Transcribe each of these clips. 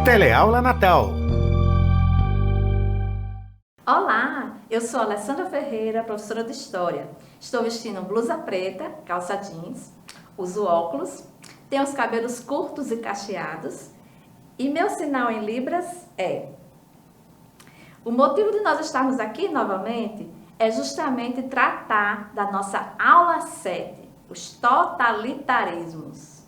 Teleaula Natal. Olá, eu sou Alessandra Ferreira, professora de História. Estou vestindo blusa preta, calça jeans, uso óculos, tenho os cabelos curtos e cacheados e meu sinal em Libras é... O motivo de nós estarmos aqui novamente é justamente tratar da nossa aula 7, os totalitarismos.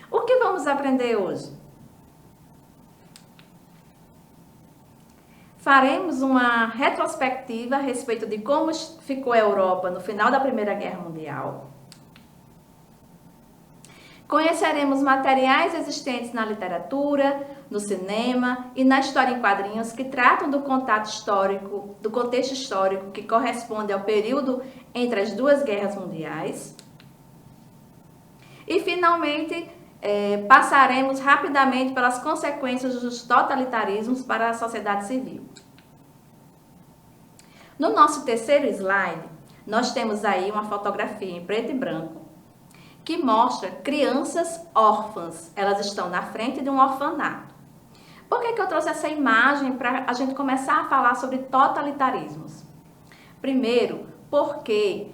O que vamos aprender hoje? Faremos uma retrospectiva a respeito de como ficou a Europa no final da Primeira Guerra Mundial. Conheceremos materiais existentes na literatura, no cinema e na história em quadrinhos que tratam do contato histórico, do contexto histórico que corresponde ao período entre as duas guerras mundiais. E, finalmente, passaremos rapidamente pelas consequências dos totalitarismos para a sociedade civil. No nosso terceiro slide, nós temos aí uma fotografia em preto e branco que mostra crianças órfãs. Elas estão na frente de um orfanato. Por que eu trouxe essa imagem para a gente começar a falar sobre totalitarismos? Primeiro, porque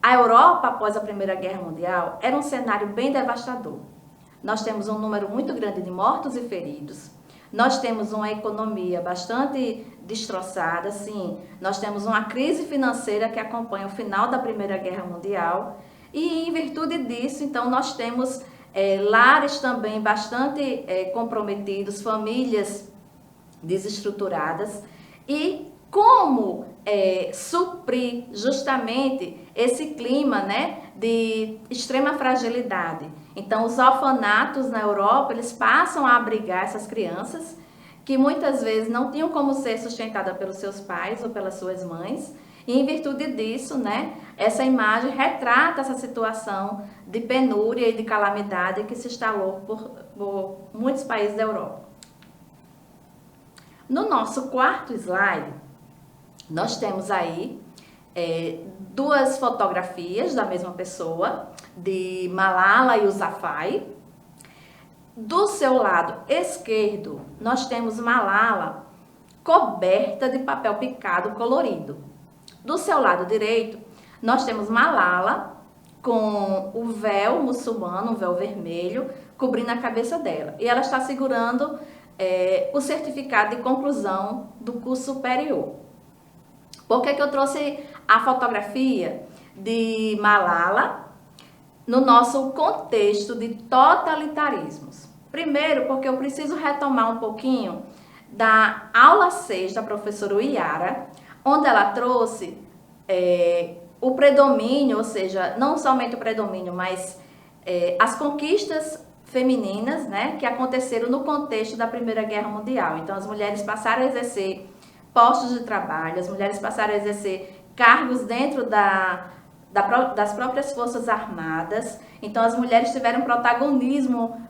a Europa, após a Primeira Guerra Mundial, era um cenário bem devastador. Nós temos um número muito grande de mortos e feridos. Nós temos uma economia bastante destroçada, sim. Nós temos uma crise financeira que acompanha o final da Primeira Guerra Mundial. E, em virtude disso, então, nós temos lares também bastante comprometidos, famílias desestruturadas. E como suprir justamente esse clima, né, de extrema fragilidade? Então, os orfanatos na Europa, eles passam a abrigar essas crianças que muitas vezes não tinham como ser sustentada pelos seus pais ou pelas suas mães. E, em virtude disso, né, essa imagem retrata essa situação de penúria e de calamidade que se instalou por muitos países da Europa. No nosso quarto slide, nós temos aí duas fotografias da mesma pessoa, de Malala Yousafzai. Do seu lado esquerdo, nós temos Malala coberta de papel picado colorido. Do seu lado direito, nós temos Malala com o véu muçulmano, um véu vermelho, cobrindo a cabeça dela. E ela está segurando o certificado de conclusão do curso superior. Por que eu trouxe a fotografia de Malala no nosso contexto de totalitarismos? Primeiro, porque eu preciso retomar um pouquinho da aula 6 da professora Yara, onde ela trouxe o predomínio, ou seja, não somente o predomínio, mas as conquistas femininas, né, que aconteceram no contexto da Primeira Guerra Mundial. Então, as mulheres passaram a exercer postos de trabalho, as mulheres passaram a exercer cargos dentro das próprias Forças Armadas. Então, as mulheres tiveram protagonismo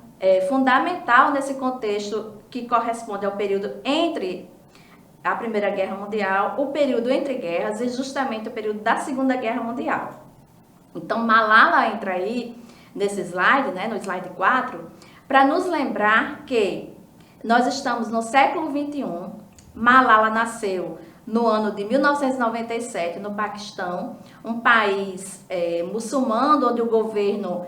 fundamental nesse contexto que corresponde ao período entre a Primeira Guerra Mundial, o período entre guerras e justamente o período da Segunda Guerra Mundial. Então, Malala entra aí nesse slide, né, no slide 4, para nos lembrar que nós estamos no século XXI. Malala nasceu no ano de 1997, no Paquistão, um país muçulmano, onde o governo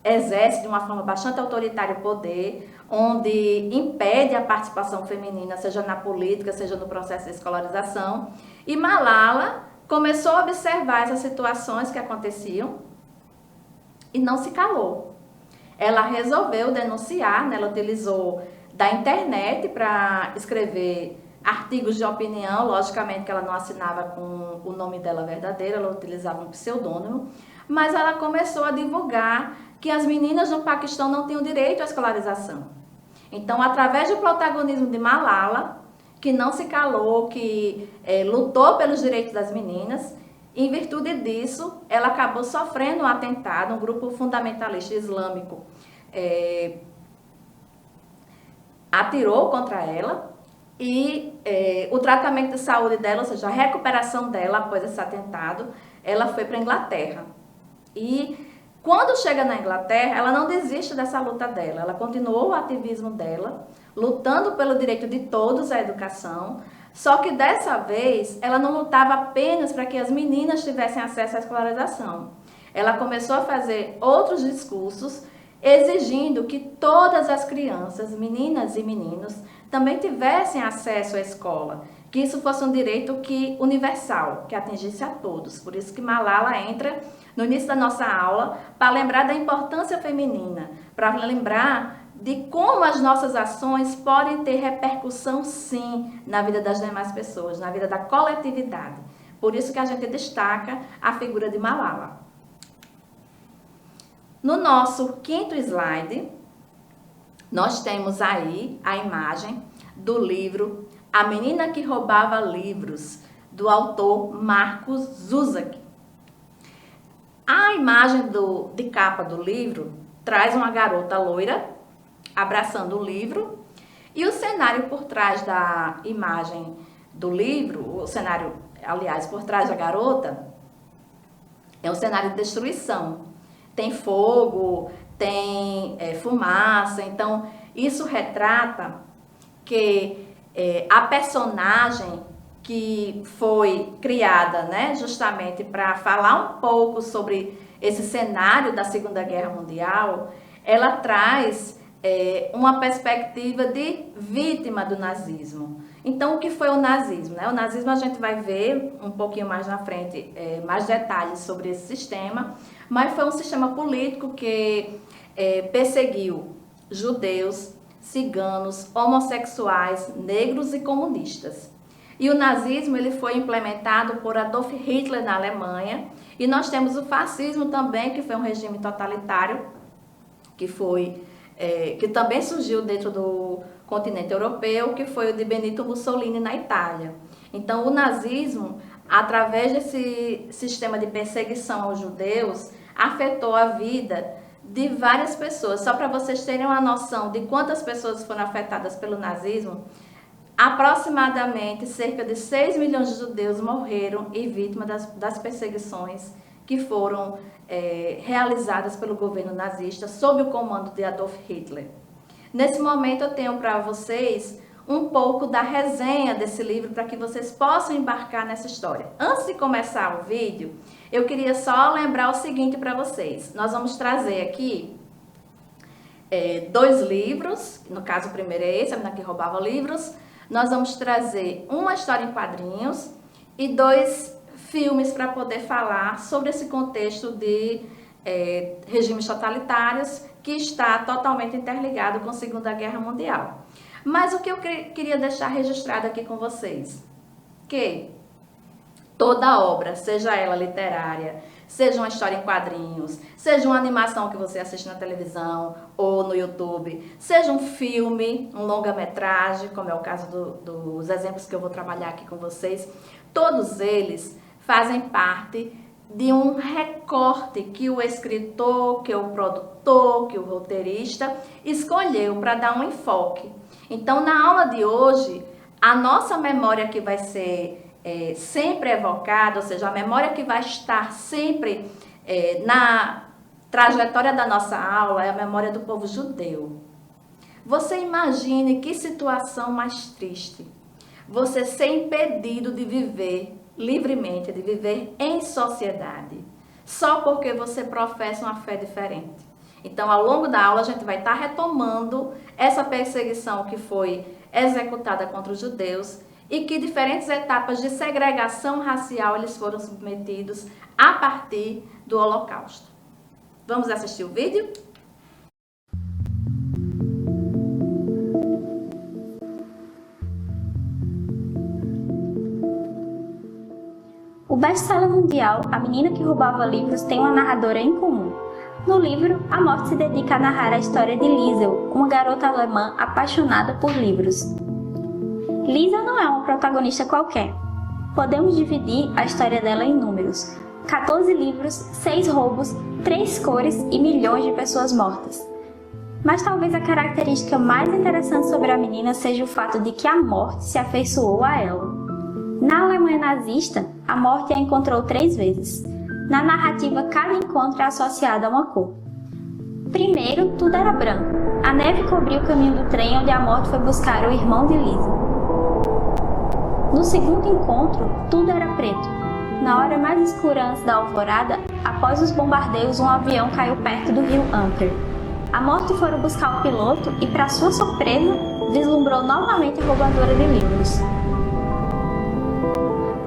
exerce de uma forma bastante autoritária o poder, onde impede a participação feminina, seja na política, seja no processo de escolarização. E Malala começou a observar essas situações que aconteciam e não se calou. Ela resolveu denunciar, né? Ela utilizou da internet para escrever artigos de opinião. Logicamente que ela não assinava com o nome dela verdadeiro, ela utilizava um pseudônimo, mas ela começou a divulgar que as meninas no Paquistão não tinham direito à escolarização. Então, através do protagonismo de Malala, que não se calou, que lutou pelos direitos das meninas, em virtude disso, ela acabou sofrendo um atentado. Um grupo fundamentalista islâmico atirou contra ela e o tratamento de saúde dela, ou seja, a recuperação dela após esse atentado, ela foi para a Inglaterra. E Quando chega na Inglaterra, ela não desiste dessa luta dela, ela continuou o ativismo dela, lutando pelo direito de todos à educação, só que dessa vez ela não lutava apenas para que as meninas tivessem acesso à escolarização. Ela começou a fazer outros discursos exigindo que todas as crianças, meninas e meninos, também tivessem acesso à escola, que isso fosse um direito universal, que atingisse a todos. Por isso que Malala entra no início da nossa aula para lembrar da importância feminina, para lembrar de como as nossas ações podem ter repercussão, sim, na vida das demais pessoas, na vida da coletividade. Por isso que a gente destaca a figura de Malala. No nosso quinto slide, nós temos aí a imagem do livro A Menina que Roubava Livros, do autor Marcus Zusak. A imagem de capa do livro traz uma garota loira abraçando o livro, e o cenário por trás da imagem do livro, o cenário, aliás, por trás da garota, é um cenário de destruição. Tem fogo, tem fumaça, então isso retrata que a personagem que foi criada, né, justamente para falar um pouco sobre esse cenário da Segunda Guerra Mundial, ela traz uma perspectiva de vítima do nazismo. Então, o que foi o nazismo? Né? O nazismo a gente vai ver um pouquinho mais na frente, mais detalhes sobre esse sistema, mas foi um sistema político que perseguiu judeus, ciganos, homossexuais, negros e comunistas. E o nazismo ele foi implementado por Adolf Hitler na Alemanha, e nós temos o fascismo também, que foi um regime totalitário, que também surgiu dentro do continente europeu, que foi o de Benito Mussolini na Itália. Então, o nazismo, através desse sistema de perseguição aos judeus, afetou a vida de várias pessoas. Só para vocês terem uma noção de quantas pessoas foram afetadas pelo nazismo, aproximadamente cerca de 6 milhões de judeus morreram e vítimas das perseguições que foram realizadas pelo governo nazista sob o comando de Adolf Hitler. Nesse momento eu tenho para vocês um pouco da resenha desse livro para que vocês possam embarcar nessa história. Antes de começar o vídeo, eu queria só lembrar o seguinte para vocês. Nós vamos trazer aqui 2 livros, no caso o primeiro é esse, A Menina que Roubava Livros. Nós vamos trazer uma história em quadrinhos e 2 filmes para poder falar sobre esse contexto de regimes totalitários que está totalmente interligado com a Segunda Guerra Mundial. Mas o que eu queria deixar registrado aqui com vocês, que toda obra, seja ela literária, seja uma história em quadrinhos, seja uma animação que você assiste na televisão ou no YouTube, seja um filme, um longa-metragem, como é o caso dos exemplos que eu vou trabalhar aqui com vocês, todos eles fazem parte de um recorte que o escritor, que o produtor, que o roteirista escolheu para dar um enfoque. Então, na aula de hoje, a nossa memória que vai ser sempre evocada, ou seja, a memória que vai estar sempre na trajetória da nossa aula é a memória do povo judeu. Você imagine que situação mais triste. Você ser impedido de viver livremente, de viver em sociedade, só porque você professa uma fé diferente. Então, ao longo da aula, a gente vai estar retomando essa perseguição que foi executada contra os judeus e que diferentes etapas de segregação racial eles foram submetidos a partir do Holocausto. Vamos assistir o vídeo? O best-seller mundial A Menina que Roubava Livros tem uma narradora em comum. No livro, a morte se dedica a narrar a história de Liesel, uma garota alemã apaixonada por livros. Liesel não é uma protagonista qualquer. Podemos dividir a história dela em números: 14 livros, 6 roubos, 3 cores e milhões de pessoas mortas. Mas talvez a característica mais interessante sobre a menina seja o fato de que a morte se afeiçoou a ela. Na Alemanha nazista, a morte a encontrou 3 vezes. Na narrativa, cada encontro é associado a uma cor. Primeiro, tudo era branco. A neve cobriu o caminho do trem onde a morte foi buscar o irmão de Lisa. No segundo encontro, tudo era preto. Na hora mais escura antes da alvorada, após os bombardeios, um avião caiu perto do rio Amper. A morte foi buscar o piloto e, para sua surpresa, vislumbrou novamente a roubadora de livros.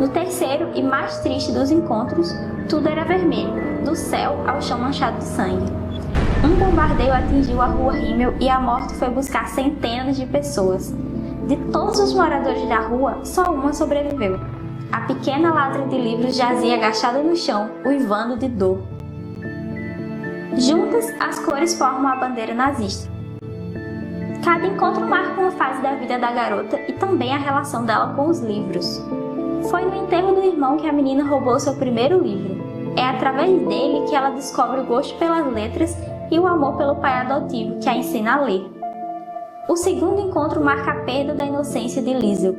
No terceiro e mais triste dos encontros, tudo era vermelho, do céu ao chão manchado de sangue. Um bombardeio atingiu a rua Himmel e a morte foi buscar centenas de pessoas. De todos os moradores da rua, só uma sobreviveu. A pequena ladra de livros jazia agachada no chão, uivando de dor. Juntas, as cores formam a bandeira nazista. Cada encontro marca uma fase da vida da garota e também a relação dela com os livros. Foi no enterro do irmão que a menina roubou seu primeiro livro. É através dele que ela descobre o gosto pelas letras e o amor pelo pai adotivo, que a ensina a ler. O segundo encontro marca a perda da inocência de Liesel.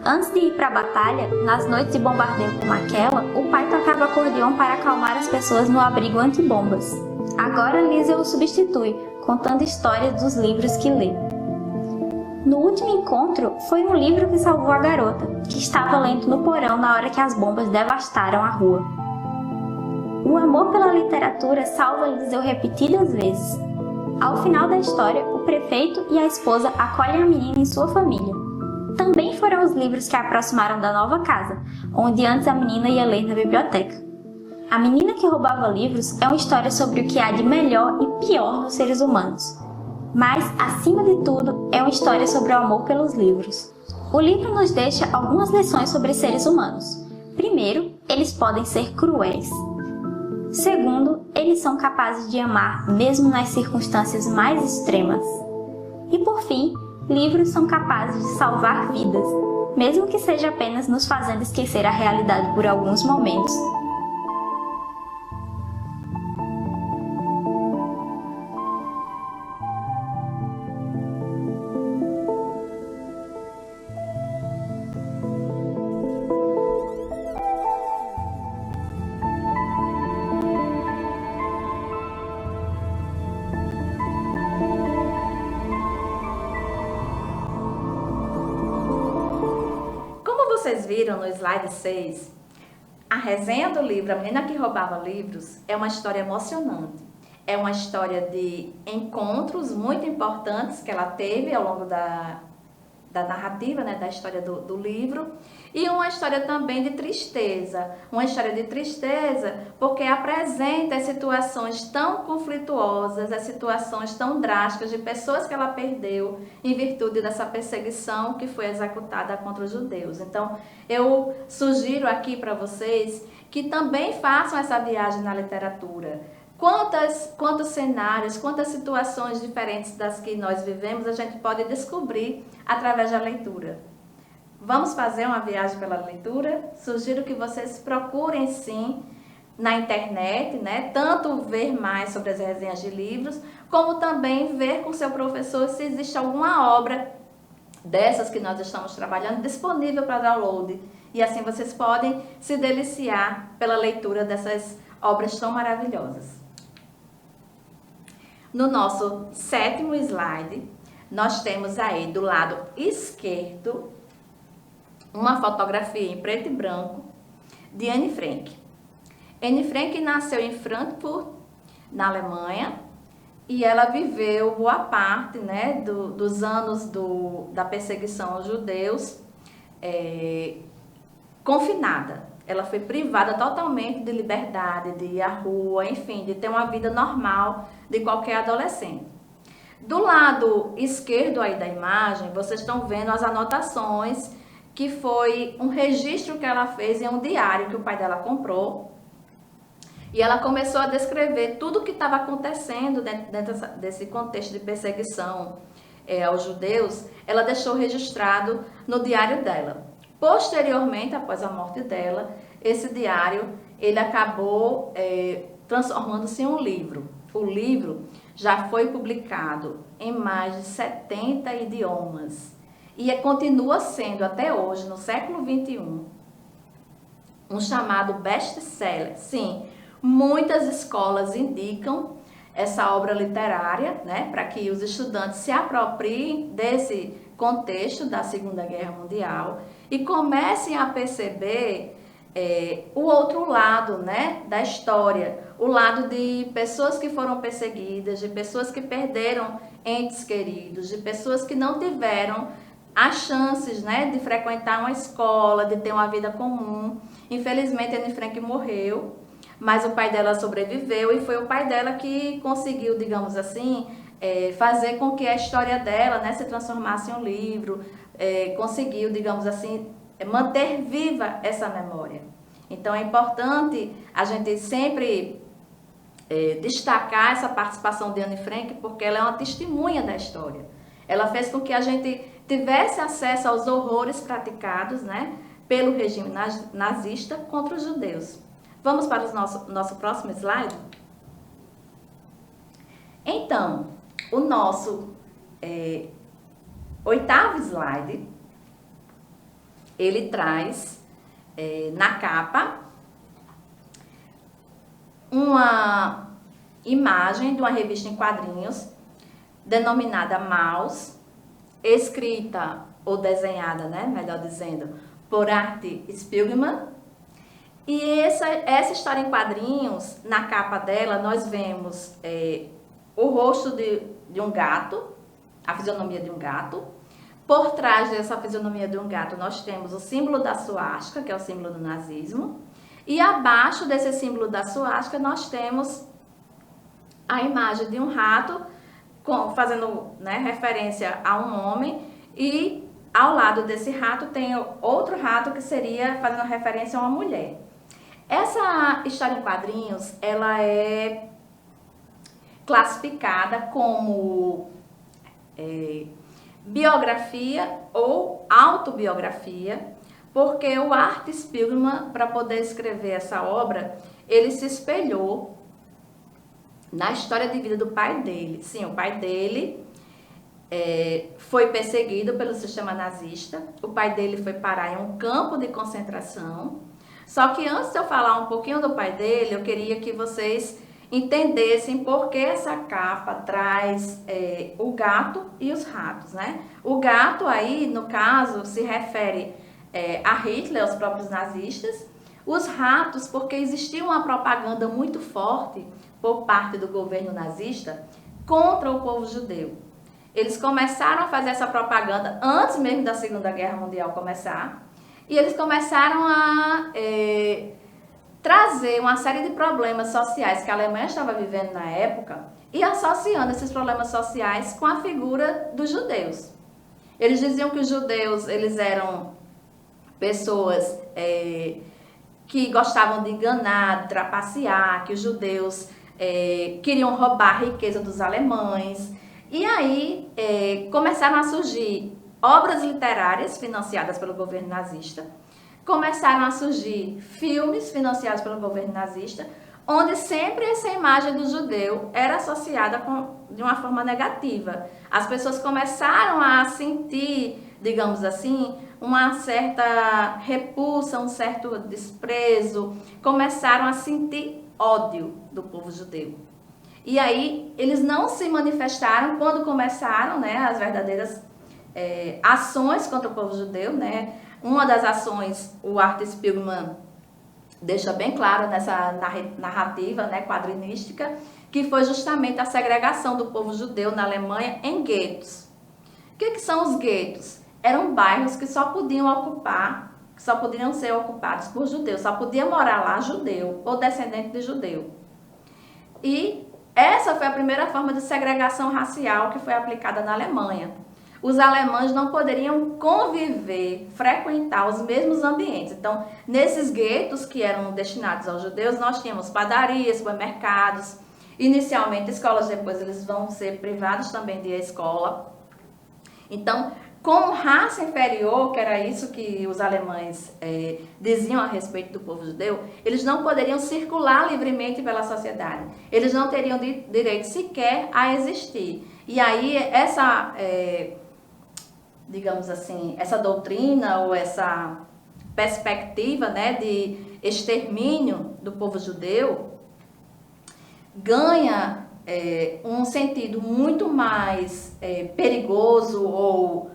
Antes de ir para a batalha, nas noites de bombardeio como aquela, o pai tocava acordeão para acalmar as pessoas no abrigo antibombas. Agora Liesel o substitui, contando histórias dos livros que lê. No último encontro, foi um livro que salvou a garota, que estava lendo no porão na hora que as bombas devastaram a rua. O amor pela literatura salva Liesel repetidas vezes. Ao final da história, o prefeito e a esposa acolhem a menina em sua família. Também foram os livros que a aproximaram da nova casa, onde antes a menina ia ler na biblioteca. A Menina que Roubava Livros é uma história sobre o que há de melhor e pior nos seres humanos. Mas, acima de tudo, é uma história sobre o amor pelos livros. O livro nos deixa algumas lições sobre seres humanos. Primeiro, eles podem ser cruéis. Segundo, eles são capazes de amar mesmo nas circunstâncias mais extremas. E por fim, livros são capazes de salvar vidas, mesmo que seja apenas nos fazendo esquecer a realidade por alguns momentos. Vocês viram no slide 6, a resenha do livro A Menina que Roubava Livros é uma história emocionante. É uma história de encontros muito importantes que ela teve ao longo da narrativa, né, da história do livro, e uma história também de tristeza. Uma história de tristeza porque apresenta as situações tão conflituosas, as situações tão drásticas de pessoas que ela perdeu em virtude dessa perseguição que foi executada contra os judeus. Então, eu sugiro aqui para vocês que também façam essa viagem na literatura. Quantos cenários, quantas situações diferentes das que nós vivemos a gente pode descobrir através da leitura. Vamos fazer uma viagem pela leitura? Sugiro que vocês procurem sim na internet, né? Tanto ver mais sobre as resenhas de livros, como também ver com seu professor se existe alguma obra dessas que nós estamos trabalhando disponível para download. E assim vocês podem se deliciar pela leitura dessas obras tão maravilhosas. No nosso 7º slide, nós temos aí do lado esquerdo uma fotografia em preto e branco de Anne Frank. Anne Frank nasceu em Frankfurt, na Alemanha, e ela viveu boa parte, né, dos anos da perseguição aos judeus confinada. Ela foi privada totalmente de liberdade, de ir à rua, enfim, de ter uma vida normal de qualquer adolescente. Do lado esquerdo aí da imagem, vocês estão vendo as anotações, que foi um registro que ela fez em um diário que o pai dela comprou. E ela começou a descrever tudo o que estava acontecendo dentro desse contexto de perseguição aos judeus. Ela deixou registrado no diário dela. Posteriormente, após a morte dela, esse diário ele acabou transformando-se em um livro. O livro já foi publicado em mais de 70 idiomas e continua sendo até hoje, no século XXI, um chamado best-seller. Sim, muitas escolas indicam essa obra literária, né, para que os estudantes se apropriem desse contexto da Segunda Guerra Mundial e comecem a perceber o outro lado, né, da história, o lado de pessoas que foram perseguidas, de pessoas que perderam entes queridos, de pessoas que não tiveram as chances, né, de frequentar uma escola, de ter uma vida comum. Infelizmente, Anne Frank morreu, mas o pai dela sobreviveu e foi o pai dela que conseguiu, digamos assim, fazer com que a história dela, né, se transformasse em um livro, conseguiu, digamos assim, manter viva essa memória. Então é importante a gente sempre destacar essa participação de Anne Frank, porque ela é uma testemunha da história. Ela fez com que a gente tivesse acesso aos horrores praticados, né, pelo regime nazista contra os judeus. Vamos para o nosso próximo slide? Então, o nosso 8º slide, ele traz na capa uma imagem de uma revista em quadrinhos denominada Maus, escrita ou desenhada, né, melhor dizendo, por Art Spiegelman. E essa história em quadrinhos, na capa dela, nós vemos o rosto de um gato, a fisionomia de um gato. Por trás dessa fisionomia de um gato, nós temos o símbolo da suástica, que é o símbolo do nazismo. E abaixo desse símbolo da suástica, nós temos a imagem de um rato, fazendo, né, referência a um homem. E ao lado desse rato tem outro rato que seria fazendo referência a uma mulher. Essa história em quadrinhos, ela é classificada como biografia ou autobiografia, porque o Art Spiegelman, para poder escrever essa obra, ele se espelhou na história de vida do pai dele. Sim, o pai dele foi perseguido pelo sistema nazista, o pai dele foi parar em um campo de concentração. Só que antes de eu falar um pouquinho do pai dele, eu queria que vocês entendessem por que essa capa traz o gato e os ratos, né? O gato aí, no caso, se refere a Hitler, aos próprios nazistas. Os ratos, porque existia uma propaganda muito forte por parte do governo nazista contra o povo judeu. Eles começaram a fazer essa propaganda antes mesmo da Segunda Guerra Mundial começar, e eles começaram a trazer uma série de problemas sociais que a Alemanha estava vivendo na época e associando esses problemas sociais com a figura dos judeus. Eles diziam que os judeus, eles eram pessoas que gostavam de enganar, de trapacear, que os judeus queriam roubar a riqueza dos alemães. E aí começaram a surgir obras literárias financiadas pelo governo nazista, começaram a surgir filmes financiados pelo governo nazista, onde sempre essa imagem do judeu era associada de uma forma negativa. As pessoas começaram a sentir, digamos assim, uma certa repulsa, um certo desprezo, começaram a sentir ódio do povo judeu. E aí eles não se manifestaram quando começaram, né, as verdadeiras ações contra o povo judeu, né? Uma das ações, o Art Spiegelman deixa bem claro nessa narrativa, né, quadrinística, que foi justamente a segregação do povo judeu na Alemanha em guetos. O que são os guetos? Eram bairros que só podiam ser ocupados por judeus, só podia morar lá judeu ou descendente de judeu. E essa foi a primeira forma de segregação racial que foi aplicada na Alemanha. Os alemães não poderiam conviver, frequentar os mesmos ambientes. Então, nesses guetos que eram destinados aos judeus, nós tínhamos padarias, supermercados, inicialmente escolas, depois eles vão ser privados também de escola. Então, como raça inferior, que era isso que os alemães diziam a respeito do povo judeu, eles não poderiam circular livremente pela sociedade. Eles não teriam direito sequer a existir. E aí, essa digamos assim, essa doutrina ou essa perspectiva, né, de extermínio do povo judeu ganha um sentido muito mais perigoso ou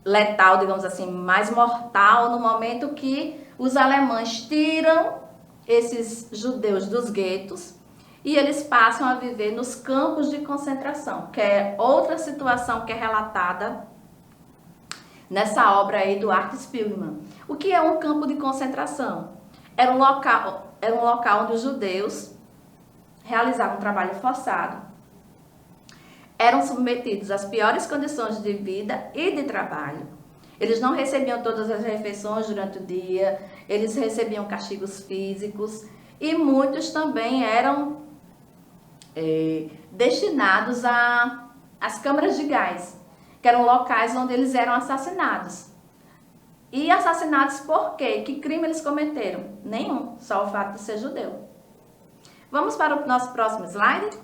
letal, digamos assim, mais mortal no momento que os alemães tiram esses judeus dos guetos e eles passam a viver nos campos de concentração, que é outra situação que é relatada nessa obra aí do Art Spiegelman. O que é um campo de concentração? Era um local onde os judeus realizavam um trabalho forçado, eram submetidos às piores condições de vida e de trabalho. Eles não recebiam todas as refeições durante o dia, eles recebiam castigos físicos e muitos também eram destinados às câmaras de gás, que eram locais onde eles eram assassinados. E assassinados por quê? Que crime eles cometeram? Nenhum, só o fato de ser judeu. Vamos para o nosso próximo slide?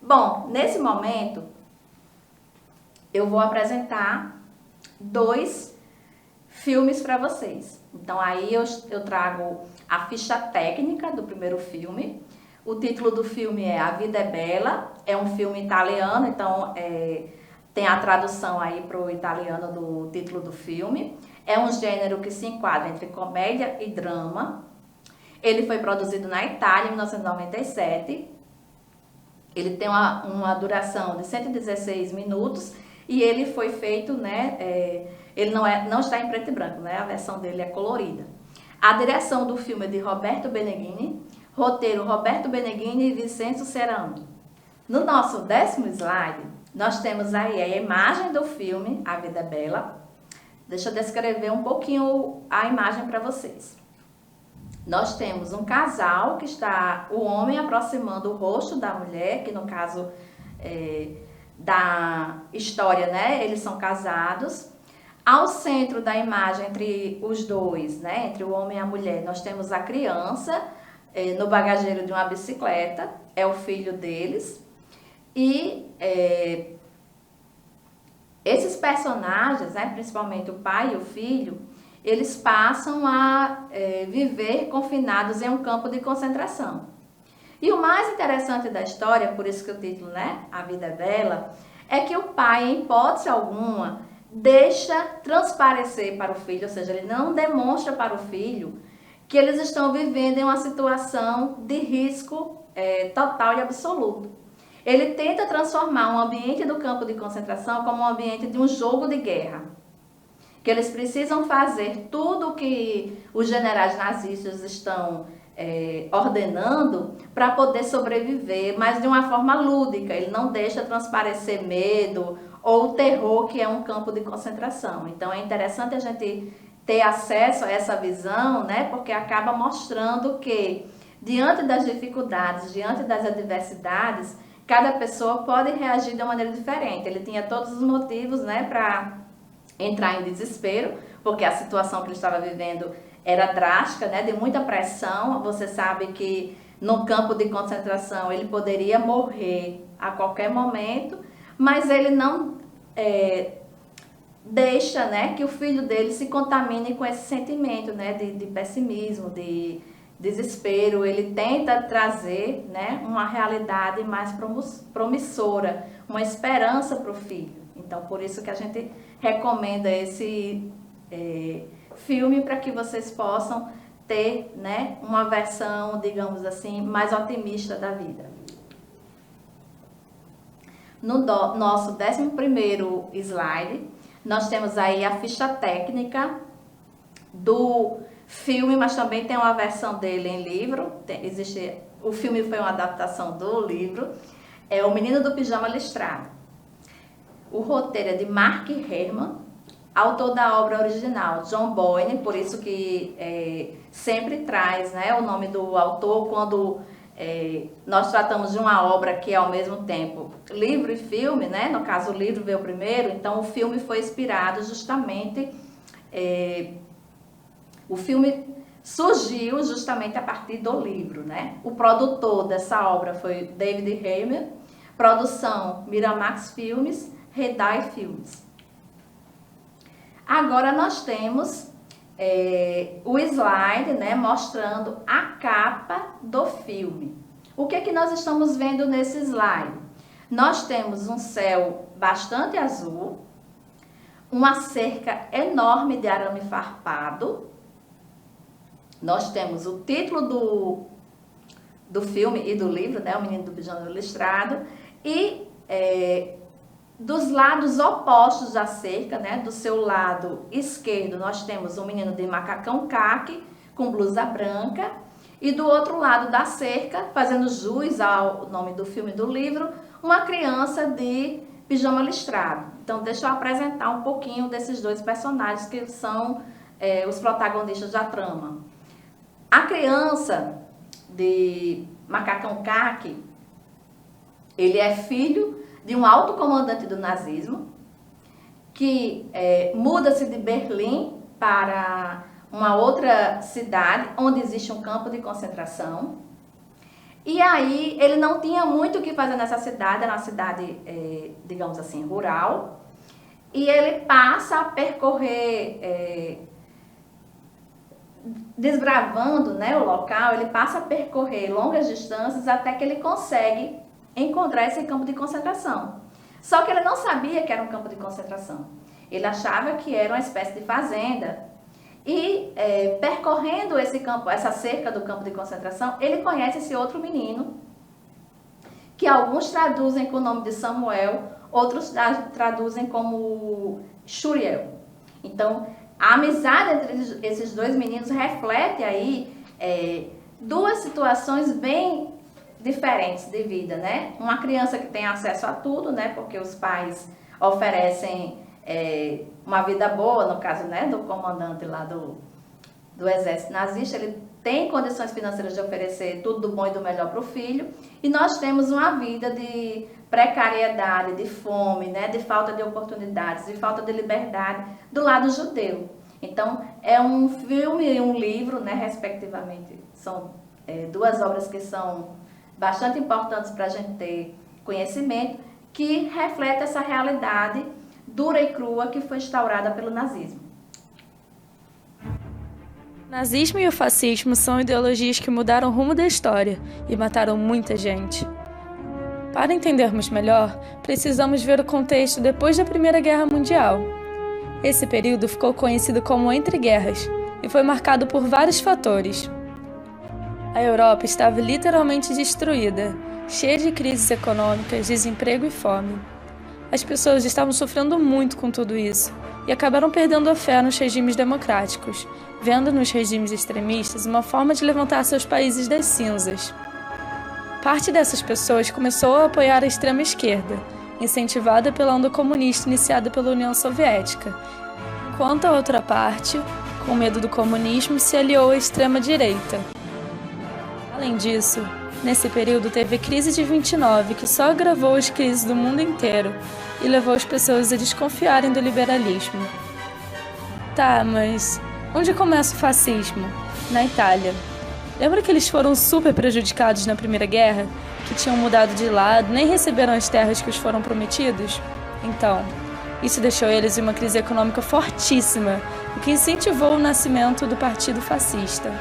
Bom, nesse momento, eu vou apresentar 2 filmes para vocês. Então, aí eu trago a ficha técnica do primeiro filme. O título do filme é A Vida é Bela. É um filme italiano, então tem a tradução aí para o italiano do título do filme. É um gênero que se enquadra entre comédia e drama. Ele foi produzido na Itália em 1997. Ele tem uma duração de 116 minutos e ele foi feito, né? Ele não está em preto e branco, né? A versão dele é colorida. A direção do filme é de Roberto Benigni, roteiro Roberto Benigni e Vincenzo Cerami. No nosso 10º slide, nós temos aí a imagem do filme A Vida é Bela. Deixa eu descrever um pouquinho a imagem para vocês. Nós temos um casal que está, o homem aproximando o rosto da mulher, que no caso da história, né, eles são casados. Ao centro da imagem entre os dois, né, entre o homem e a mulher, nós temos a criança no bagageiro de uma bicicleta, é o filho deles. E esses personagens, né, principalmente o pai e o filho, eles passam a viver confinados em um campo de concentração. E o mais interessante da história, por isso que o título, né, A Vida é Bela, é que o pai, em hipótese alguma, deixa transparecer para o filho, ou seja, ele não demonstra para o filho que eles estão vivendo em uma situação de risco total e absoluto. Ele tenta transformar um ambiente do campo de concentração como um ambiente de um jogo de guerra, que eles precisam fazer tudo o que os generais nazistas estão ordenando para poder sobreviver, mas de uma forma lúdica. Ele não deixa transparecer medo ou terror, que é um campo de concentração. Então é interessante a gente ter acesso a essa visão, né? Porque acaba mostrando que diante das dificuldades, diante das adversidades, cada pessoa pode reagir de uma maneira diferente. Ele tinha todos os motivos, né, para entrar em desespero, porque a situação que ele estava vivendo era drástica, né, de muita pressão. Você sabe que no campo de concentração ele poderia morrer a qualquer momento, mas ele não deixa, né, que o filho dele se contamine com esse sentimento, né, de pessimismo, de desespero. Ele tenta trazer, né, uma realidade mais promissora, uma esperança para o filho. Então, por isso que a gente recomenda esse filme, para que vocês possam ter, né, uma versão, digamos assim, mais otimista da vida. No nosso 11º slide, nós temos aí a ficha técnica do filme, mas também tem uma versão dele em livro. O filme foi uma adaptação do livro, é O Menino do Pijama Listrado. O roteiro é de Mark Herman, autor da obra original, John Boyne, por isso que sempre traz, né, o nome do autor quando nós tratamos de uma obra que é ao mesmo tempo livro e filme, né? No caso, o livro veio primeiro, então o filme foi inspirado justamente, o filme surgiu justamente a partir do livro, né? O produtor dessa obra foi David Heimer, produção Miramax Filmes, Redai Filmes. Agora nós temos o slide, né, mostrando a capa do filme. O que é que nós estamos vendo nesse slide? Nós temos um céu bastante azul, uma cerca enorme de arame farpado. Nós temos o título do filme e do livro, né, O Menino do Pijama Listrado, e dos lados opostos da cerca, né, do seu lado esquerdo, nós temos um menino de macacão caqui com blusa branca, e do outro lado da cerca, fazendo jus ao nome do filme e do livro, uma criança de pijama listrado. Então, deixa eu apresentar um pouquinho desses dois personagens que são os protagonistas da trama. A criança de macacão caqui, ele é filho de um alto comandante do nazismo, que muda-se de Berlim para uma outra cidade, onde existe um campo de concentração. E aí, ele não tinha muito o que fazer nessa cidade, era uma cidade, digamos assim, rural. E ele passa a percorrer, desbravando, né, o local, ele passa a percorrer longas distâncias até que ele consegue encontrar esse campo de concentração. Só que ele não sabia que era um campo de concentração. Ele achava que era uma espécie de fazenda. E percorrendo esse campo, essa cerca do campo de concentração, ele conhece esse outro menino, que alguns traduzem com o nome de Samuel, outros traduzem como Shuriel. Então, a amizade entre esses dois meninos reflete aí duas situações bem diferentes de vida, né? Uma criança que tem acesso a tudo, né? Porque os pais oferecem uma vida boa, no caso, né, do comandante lá do exército nazista, ele tem condições financeiras de oferecer tudo do bom e do melhor para o filho, e nós temos uma vida de precariedade, de fome, né, de falta de oportunidades, de falta de liberdade do lado judeu. Então, é um filme e um livro, né, respectivamente, são duas obras que são bastante importantes para a gente ter conhecimento, que reflete essa realidade dura e crua que foi instaurada pelo nazismo. O nazismo e o fascismo são ideologias que mudaram o rumo da história e mataram muita gente. Para entendermos melhor, precisamos ver o contexto depois da Primeira Guerra Mundial. Esse período ficou conhecido como Entre Guerras e foi marcado por vários fatores. A Europa estava literalmente destruída, cheia de crises econômicas, desemprego e fome. As pessoas estavam sofrendo muito com tudo isso e acabaram perdendo a fé nos regimes democráticos, vendo nos regimes extremistas uma forma de levantar seus países das cinzas. Parte dessas pessoas começou a apoiar a extrema-esquerda, incentivada pela onda comunista iniciada pela União Soviética, enquanto a outra parte, com medo do comunismo, se aliou à extrema-direita. Além disso, nesse período teve a crise de 29, que só agravou as crises do mundo inteiro e levou as pessoas a desconfiarem do liberalismo. Tá, mas onde começa o fascismo? Na Itália. Lembra que eles foram super prejudicados na Primeira Guerra? Que tinham mudado de lado, nem receberam as terras que os foram prometidos? Então, isso deixou eles em uma crise econômica fortíssima, o que incentivou o nascimento do Partido Fascista.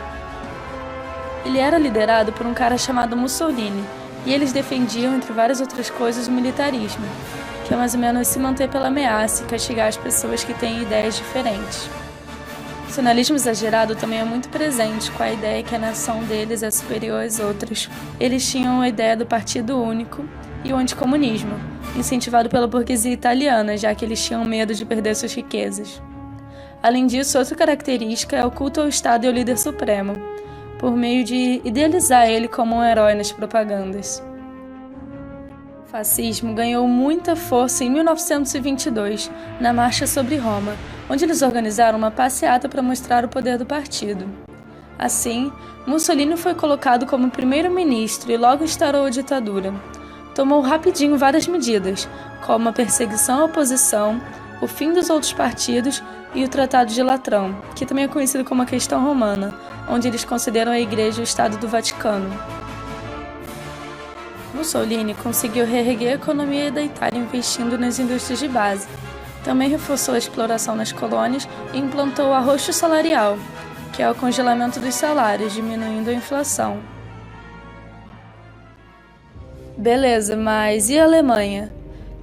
Ele era liderado por um cara chamado Mussolini, e eles defendiam, entre várias outras coisas, o militarismo, que é mais ou menos se manter pela ameaça e castigar as pessoas que têm ideias diferentes. O nacionalismo exagerado também é muito presente, com a ideia que a nação deles é superior às outras. Eles tinham a ideia do partido único e o anticomunismo, incentivado pela burguesia italiana, já que eles tinham medo de perder suas riquezas. Além disso, outra característica é o culto ao Estado e ao líder supremo, por meio de idealizar ele como um herói nas propagandas. O fascismo ganhou muita força em 1922, na Marcha sobre Roma, onde eles organizaram uma passeata para mostrar o poder do partido. Assim, Mussolini foi colocado como primeiro-ministro e logo instaurou a ditadura. Tomou rapidinho várias medidas, como a perseguição à oposição, o fim dos outros partidos e o Tratado de Latrão, que também é conhecido como a Questão Romana, onde eles consideram a Igreja o Estado do Vaticano. Mussolini conseguiu reerguer a economia da Itália investindo nas indústrias de base, Também reforçou a exploração nas colônias e implantou o arrocho salarial, que é o congelamento dos salários, diminuindo a inflação. Beleza, mas e a Alemanha?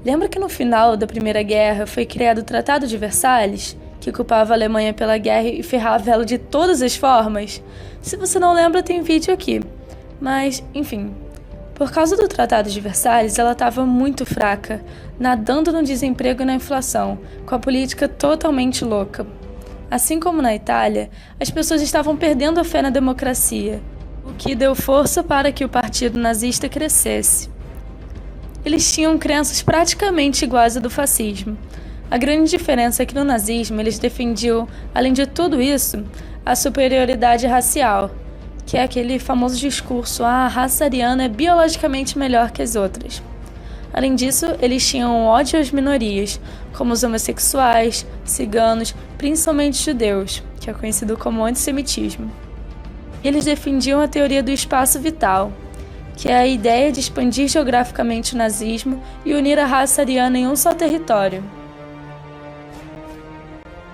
Lembra que no final da Primeira Guerra foi criado o Tratado de Versalhes, que culpava a Alemanha pela guerra e ferrava ela de todas as formas? Se você não lembra, tem vídeo aqui. Mas, enfim, por causa do Tratado de Versalhes, ela estava muito fraca, nadando no desemprego e na inflação, com a política totalmente louca. Assim como na Itália, as pessoas estavam perdendo a fé na democracia, o que deu força para que o partido nazista crescesse. Eles tinham crenças praticamente iguais à do fascismo. A grande diferença é que no nazismo eles defendiam, além de tudo isso, a superioridade racial, que é aquele famoso discurso: a raça ariana é biologicamente melhor que as outras. Além disso, eles tinham ódio às minorias, como os homossexuais, ciganos, principalmente judeus, que é conhecido como antissemitismo. Eles defendiam a teoria do espaço vital, que é a ideia de expandir geograficamente o nazismo e unir a raça ariana em um só território.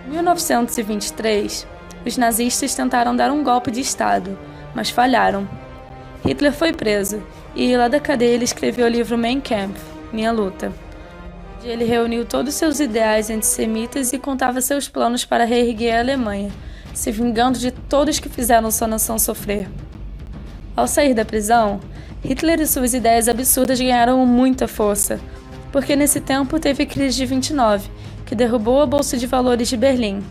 Em 1923, os nazistas tentaram dar um golpe de Estado, mas falharam. Hitler foi preso, e lá da cadeia ele escreveu o livro Mein Kampf, Minha Luta, onde ele reuniu todos seus ideais antissemitas e contava seus planos para reerguer a Alemanha, se vingando de todos que fizeram sua nação sofrer. Ao sair da prisão, Hitler e suas ideias absurdas ganharam muita força, porque nesse tempo teve a crise de 29, que derrubou a Bolsa de Valores de Berlim.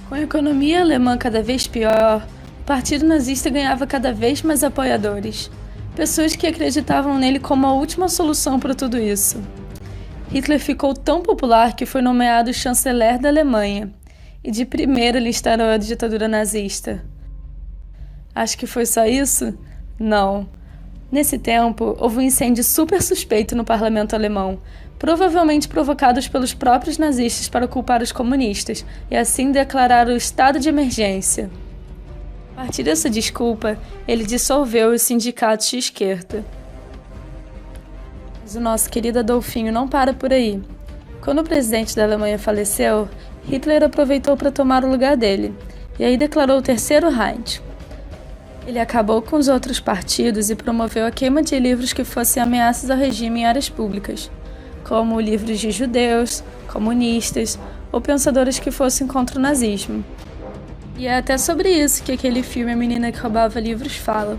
Com a economia alemã cada vez pior, o partido nazista ganhava cada vez mais apoiadores, pessoas que acreditavam nele como a última solução para tudo isso. Hitler ficou tão popular que foi nomeado chanceler da Alemanha, e de primeira ele instaurou a ditadura nazista. Acho que foi só isso? Não. Nesse tempo, houve um incêndio super suspeito no parlamento alemão, provavelmente provocados pelos próprios nazistas para culpar os comunistas, e assim declarar o estado de emergência. A partir dessa desculpa, ele dissolveu os sindicatos de esquerda. Mas o nosso querido Adolfinho não para por aí. Quando o presidente da Alemanha faleceu, Hitler aproveitou para tomar o lugar dele, e aí declarou o Terceiro Reich. Ele acabou com os outros partidos e promoveu a queima de livros que fossem ameaças ao regime em áreas públicas, como livros de judeus, comunistas ou pensadores que fossem contra o nazismo. E é até sobre isso que aquele filme A Menina que Roubava Livros fala.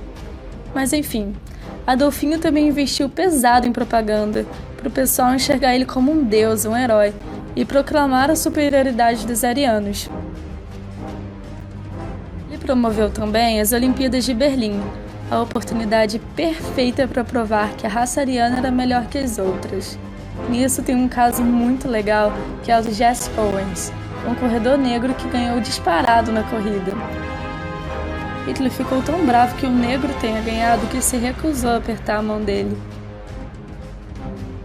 Mas enfim, Adolfinho também investiu pesado em propaganda, para o pessoal enxergar ele como um deus, um herói, e proclamar a superioridade dos arianos. Ele promoveu também as Olimpíadas de Berlim, a oportunidade perfeita para provar que a raça ariana era melhor que as outras. Nisso tem um caso muito legal, que é o de Jesse Owens, um corredor negro que ganhou disparado na corrida. Hitler ficou tão bravo que um negro tenha ganhado que se recusou a apertar a mão dele.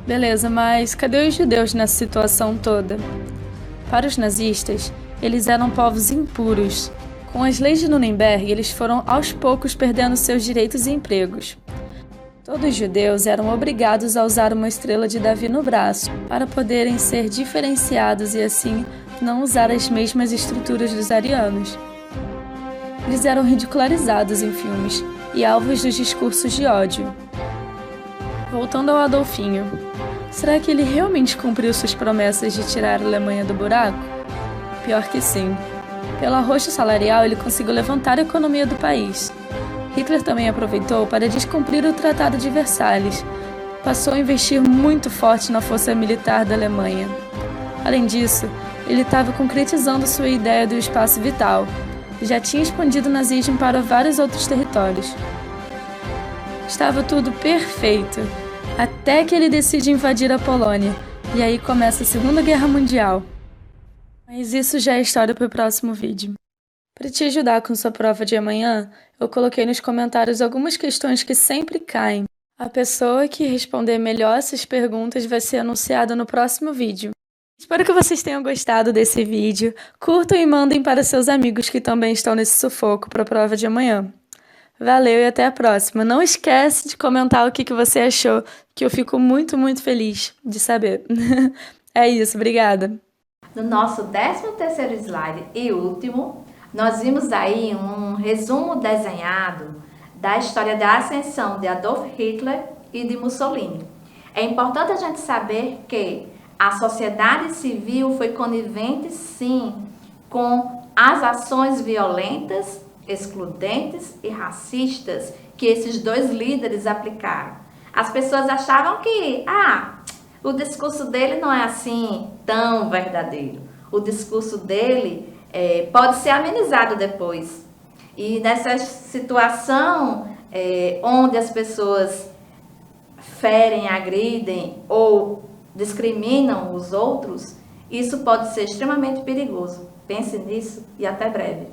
Beleza, mas cadê os judeus nessa situação toda? Para os nazistas, eles eram povos impuros. Com as leis de Nuremberg, eles foram aos poucos perdendo seus direitos e empregos. Todos os judeus eram obrigados a usar uma estrela de Davi no braço para poderem ser diferenciados e assim não usar as mesmas estruturas dos arianos. Eles eram ridicularizados em filmes e alvos dos discursos de ódio. Voltando ao Adolfinho, será que ele realmente cumpriu suas promessas de tirar a Alemanha do buraco? Pior que sim. Pelo arroxo salarial, ele conseguiu levantar a economia do país. Hitler também aproveitou para descumprir o Tratado de Versalhes. Passou a investir muito forte na força militar da Alemanha. Além disso, ele estava concretizando sua ideia do espaço vital. Já tinha expandido o nazismo para vários outros territórios. Estava tudo perfeito, até que ele decide invadir a Polônia, e aí começa a Segunda Guerra Mundial. Mas isso já é história para o próximo vídeo. Para te ajudar com sua prova de amanhã, eu coloquei nos comentários algumas questões que sempre caem. A pessoa que responder melhor essas perguntas vai ser anunciada no próximo vídeo. Espero que vocês tenham gostado desse vídeo. Curtam e mandem para seus amigos que também estão nesse sufoco para a prova de amanhã. Valeu e até a próxima. Não esquece de comentar o que você achou, que eu fico muito, muito feliz de saber. É isso, obrigada. No nosso 13º slide e último, nós vimos aí um resumo desenhado da história da ascensão de Adolf Hitler e de Mussolini. É importante a gente saber que a sociedade civil foi conivente, sim, com as ações violentas, excludentes e racistas que esses dois líderes aplicaram. As pessoas achavam que, o discurso dele não é assim tão verdadeiro. O discurso dele pode ser amenizado depois. E nessa situação onde as pessoas ferem, agridem ou discriminam os outros, isso pode ser extremamente perigoso. Pense nisso e até breve.